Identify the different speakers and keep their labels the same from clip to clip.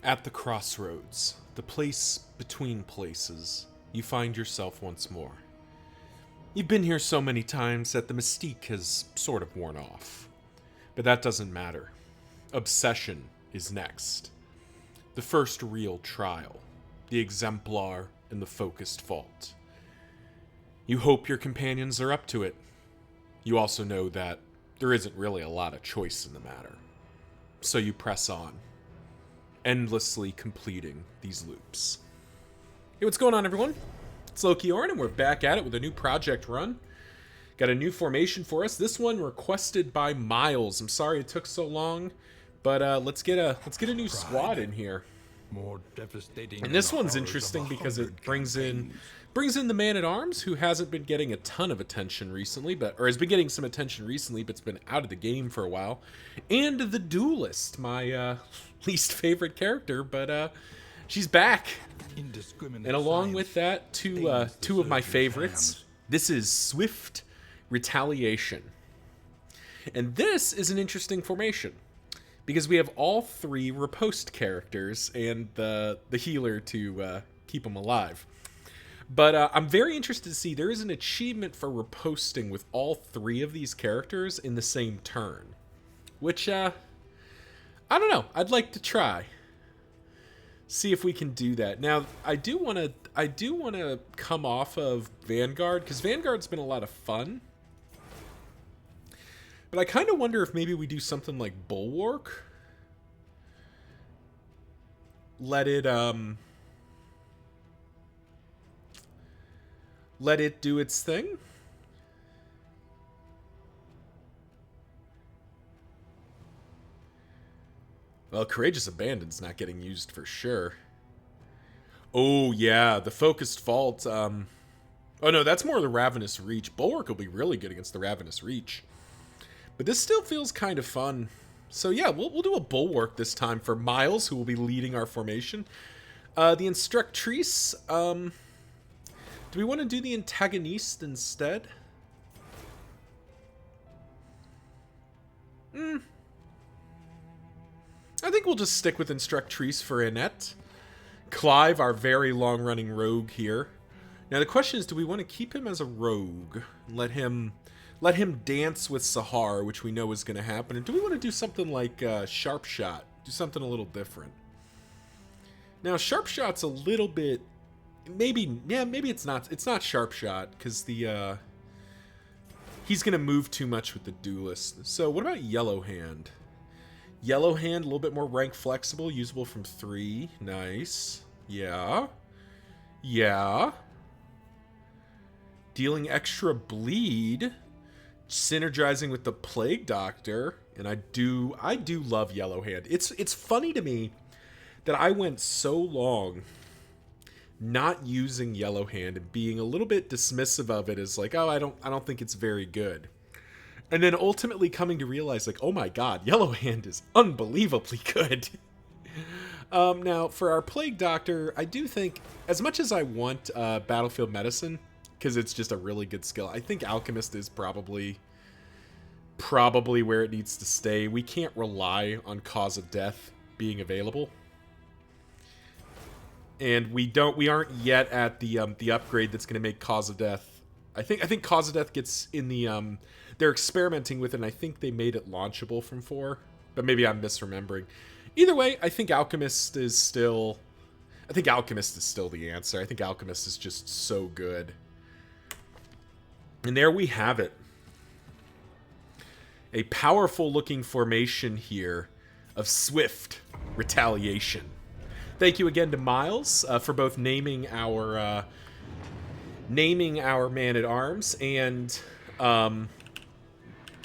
Speaker 1: At the crossroads, the place between places, you find yourself once more. You've been here so many times that the mystique has sort of worn off. But that doesn't matter. Obsession is next. The first real trial, the exemplar and the focused fault. You hope your companions are up to it. You also know that there isn't really a lot of choice in the matter. So you press on, endlessly completing these loops. Hey, what's going on, everyone? It's Loki Orin, and we're back at it with a new project run. Got a new formation for us. This one requested by Miles. I'm sorry it took so long, but let's get a new squad in here.
Speaker 2: More devastating.
Speaker 1: And this one's interesting because it brings in the man-at-arms, who hasn't been getting a ton of attention recently, or has been getting some attention recently, but's been out of the game for a while, and the duelist, my least favorite character, but she's back. And along with that, two of my favorites. This is Swift Retaliation, and this is an interesting formation because we have all three riposte characters and the healer to keep them alive. But I'm very interested to see, there is an achievement for riposting with all three of these characters in the same turn. Which, I don't know. I'd like to try. See if we can do that. Now, I do want to come off of Vanguard, because Vanguard's been a lot of fun. But I kind of wonder if maybe we do something like Bulwark. Let it do its thing. Well, Courageous Abandon's not getting used for sure. Oh, yeah, the Focused Fault. Oh, no, that's more the Ravenous Reach. Bulwark will be really good against the Ravenous Reach. But this still feels kind of fun. So, yeah, we'll do a Bulwark this time for Miles, who will be leading our formation. The Instructrice, do we want to do the antagonist instead? I think we'll just stick with Instructrice for Annette. Clive, our very long-running rogue here. Now the question is, do we want to keep him as a rogue? Let him dance with Sahar, which we know is going to happen. And do we want to do something like Sharp Shot? Do something a little different. Now Sharp Shot's a little bit... Maybe it's not Sharp Shot, because he's going to move too much with the duelist. So what about Yellow Hand? Yellow Hand, a little bit more rank flexible, usable from 3. Nice. Yeah. Dealing extra bleed, synergizing with the Plague Doctor, and I do love Yellow Hand. It's funny to me that I went so long not using Yellow Hand and being a little bit dismissive of it as like, oh, I don't think it's very good. And then ultimately coming to realize, like, oh my god, Yellow Hand is unbelievably good. Now, for our Plague Doctor, I do think, as much as I want Battlefield Medicine, because it's just a really good skill, I think Alchemist is probably where it needs to stay. We can't rely on Cause of Death being available. And we aren't yet at the upgrade that's going to make Cause of Death. I think Cause of Death gets in the they're experimenting with it, and I think they made it launchable from 4, but maybe I'm misremembering. Either way, I think Alchemist is still the answer. I think Alchemist is just so good. And there we have it. A powerful looking formation here of Swift Retaliation. Thank you again to Miles for both naming our man-at-arms and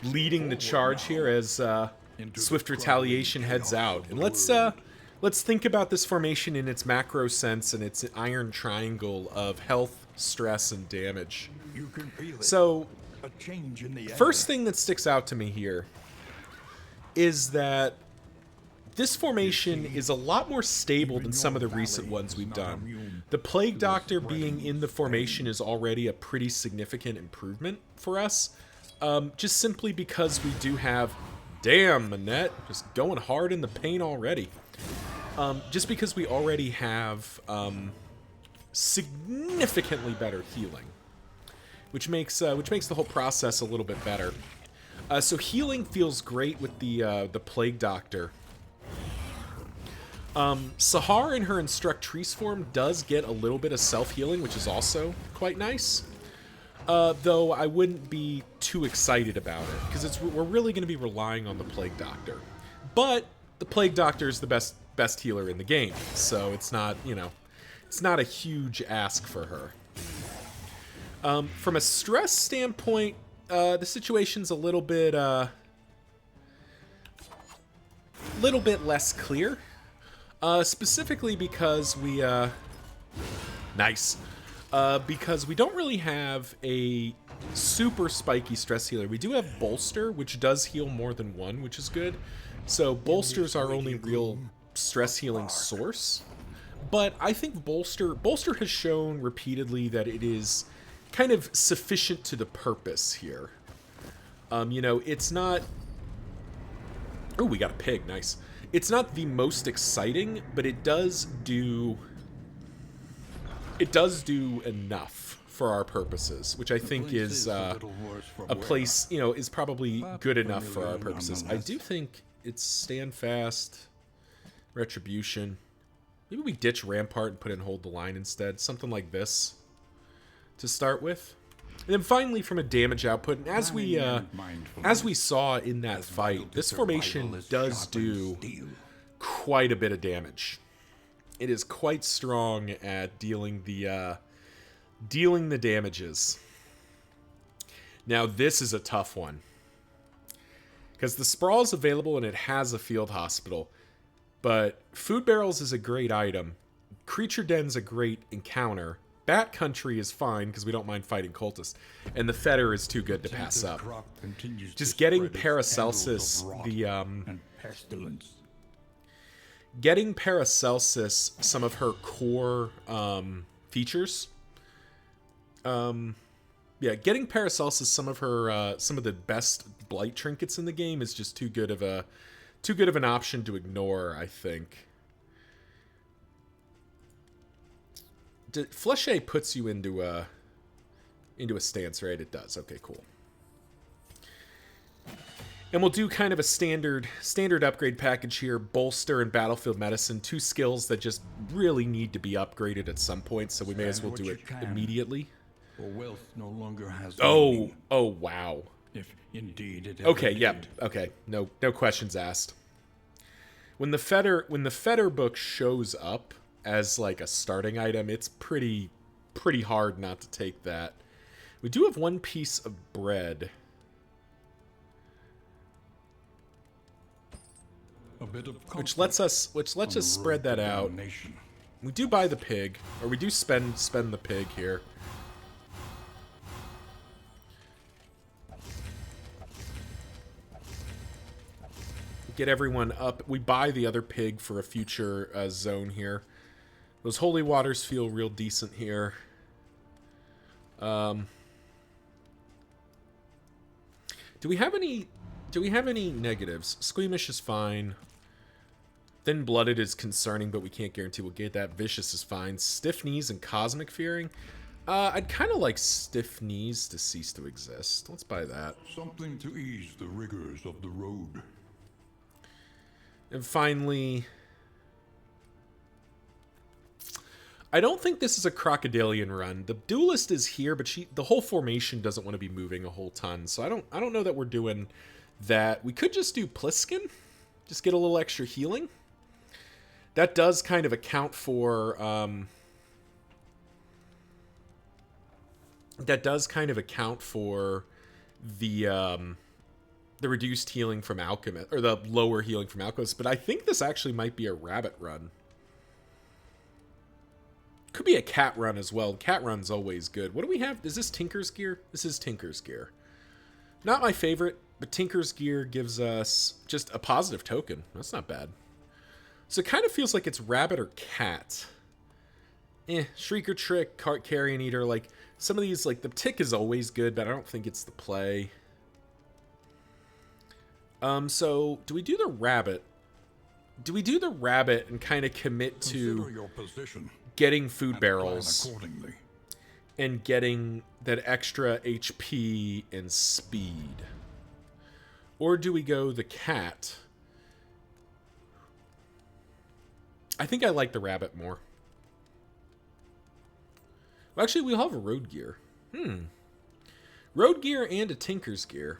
Speaker 1: leading the charge here as Swift Retaliation heads out. And let's think about this formation in its macro sense and its iron triangle of health, stress, and damage. So, first thing that sticks out to me here is that this formation is a lot more stable than some of the recent ones we've done. The Plague Doctor being in the formation is already a pretty significant improvement for us. Just simply because we do have... Damn, Manette, just going hard in the paint already. just because we already have significantly better healing, which makes the whole process a little bit better. So healing feels great with the Plague Doctor. Sahar in her Instructrice form does get a little bit of self-healing, which is also quite nice. Though I wouldn't be too excited about it, because we're really going to be relying on the Plague Doctor. But the Plague Doctor is the best healer in the game, so it's not, it's not a huge ask for her. From a stress standpoint, the situation's a little bit less clear. Specifically because we, because we don't really have a super spiky stress healer. We do have Bolster, which does heal more than one, which is good. So Bolster's our only real stress healing source. But I think Bolster has shown repeatedly that it is kind of sufficient to the purpose here. It's not... Oh, we got a pig. Nice. It's not the most exciting, but it does do enough for our purposes, which I think is a place, is probably good enough for our purposes. I do think it's Stand Fast, Retribution. Maybe we ditch Rampart and put in Hold the Line instead. Something like this to start with. And then finally, from a damage output, and as we saw in that fight, this formation does do quite a bit of damage. It is quite strong at dealing the damages. Now this is a tough one, because the Sprawl is available and it has a field hospital, but Food Barrels is a great item. Creature Den's a great encounter. Bat Country is fine because we don't mind fighting cultists, and the Fetter is too good to pass up. Just getting Paracelsus, getting Paracelsus some of her core features. Getting Paracelsus some of the best blight trinkets in the game is just too good of an option to ignore, I think. Fleshe puts you into a stance, right? It does. Okay, cool. And we'll do kind of a standard upgrade package here. Bolster and Battlefield Medicine, two skills that just really need to be upgraded at some point, so we may as well do it immediately.
Speaker 2: For wealth no longer has
Speaker 1: oh wow.
Speaker 2: If indeed it
Speaker 1: okay, yeah. Okay. No questions asked. When the Fetter book shows up as like a starting item, it's pretty hard not to take that. We do have one piece of bread.
Speaker 2: A bit of
Speaker 1: which lets us spread that out. We do buy the pig, or we do spend the pig here. Get everyone up. We buy the other pig for a future zone here. Those holy waters feel real decent here. Do we have any negatives? Squeamish is fine. Thin-blooded is concerning, but we can't guarantee we'll get that. Vicious is fine. Stiff knees and cosmic fearing. I'd kind of like stiff knees to cease to exist. Let's buy that.
Speaker 2: Something to ease the rigors of the road.
Speaker 1: And finally, I don't think this is a crocodilian run. The duelist is here, but the whole formation doesn't want to be moving a whole ton. So I don't know that we're doing that. We could just do Pliskin, just get a little extra healing. That does kind of account for the reduced healing from Alchemist, or the lower healing from Alchemist. But I think this actually might be a rabbit run. Could be a cat run as well. Cat run's always good. What do we have? Is this Tinker's Gear? This is Tinker's Gear. Not my favorite, but Tinker's Gear gives us just a positive token. That's not bad. So it kind of feels like it's rabbit or cat. Shrieker Trick, Cart Carrion Eater, like some of these, like the Tick is always good, but I don't think it's the play. So do we do the rabbit? do we do the rabbit and kind of commit
Speaker 2: Consider
Speaker 1: to
Speaker 2: your position
Speaker 1: getting food
Speaker 2: and plan
Speaker 1: barrels
Speaker 2: accordingly.
Speaker 1: and getting that extra HP and speed? Or do we go the cat? I think I like the rabbit more. Well, actually, we'll have a road gear. Road gear and a tinker's gear.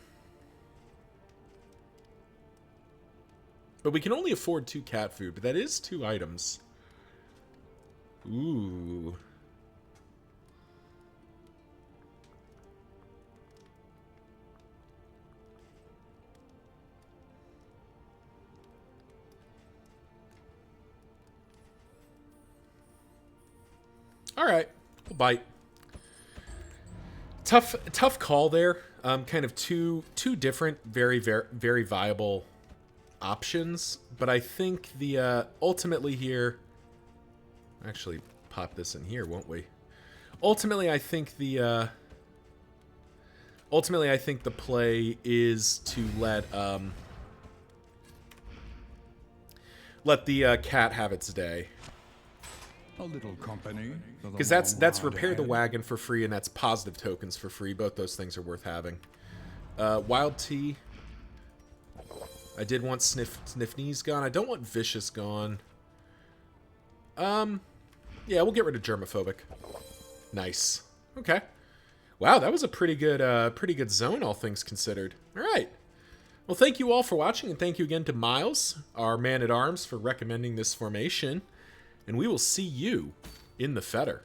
Speaker 1: But we can only afford 2 cat food, but that is 2 items. Ooh. All right, we'll bite. Tough call there. Kind of two different, very viable options. But I think the ultimately here. Actually, pop this in here, won't we? Ultimately, I think the play is to let the cat have its day.
Speaker 2: A little company.
Speaker 1: Because that's repair the wagon for free, and that's positive tokens for free. Both those things are worth having. Wild tea. I did want Sniff Knees gone. I don't want Vicious gone. Yeah, we'll get rid of Germophobic. Nice. Okay. Wow, that was a pretty good zone, all things considered. All right. Well, thank you all for watching, and thank you again to Miles, our man-at-arms, for recommending this formation. And we will see you in the Fetter.